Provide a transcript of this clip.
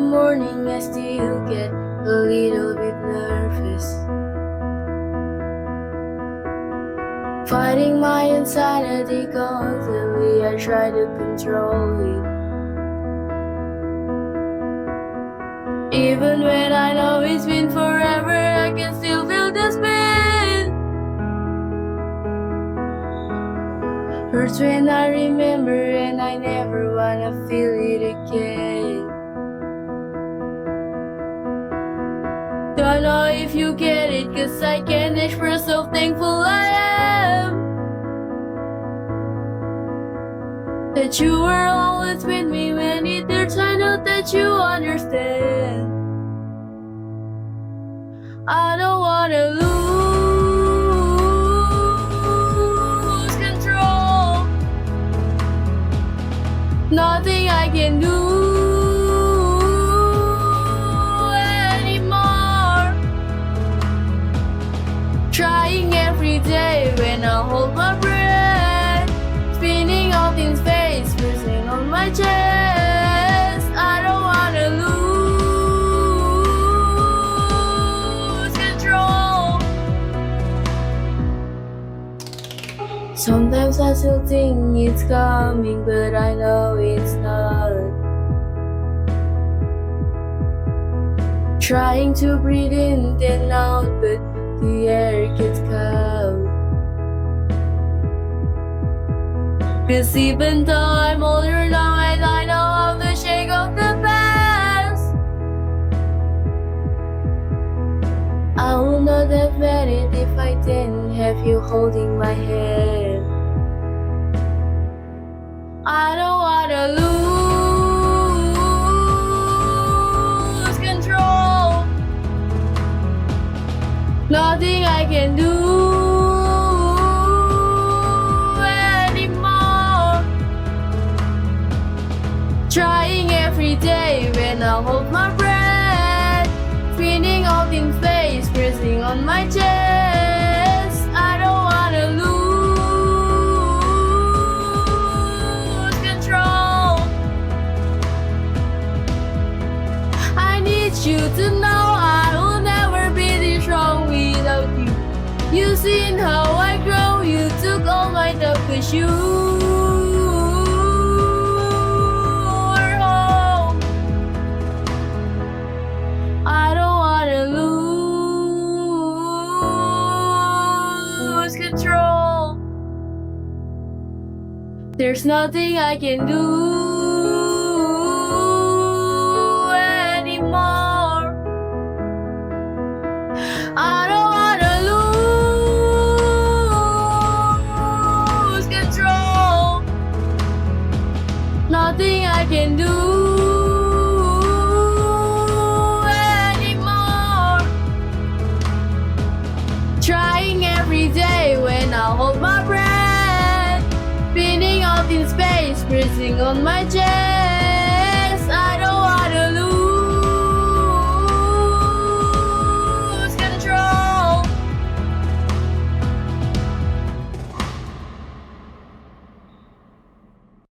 morning I still get a little bit nervous, fighting my insanity constantly. I try to control it, even when I know it's been forever. I can still feel the spin. Hurts when I remember, and I never wanna feel it again. Don't know if you get it, 'cause I can't express how thankful I am that you were always with me when it hurts. I know that you understand. I don't wanna lose control. Nothing I can do anymore. Trying every day when I hold my breath, spinning out in space, pressing on my chest. I don't wanna lose control. Sometimes I still think it's coming, but I know it's not. Trying to breathe in and out, but the air gets cold. 'Cause even though I'm older now and I know how to shake off the past, I would not have made it if I didn't have you holding my hand. I don't wanna lose control. Nothing I can do anymore. Trying every day when I hold my breath, spinning out in space, pressing on my chest. I don't wanna lose control. I need you to know I will never be this strong without you. You seen how I grow, you took all my love, 'cause you were home. I don't wanna lose control. There's nothing I can do anymore. I don't wanna lose control. Nothing I can do anymore. Trying every day when I hold my breath, spinning out in space, pressing on my chest. I don't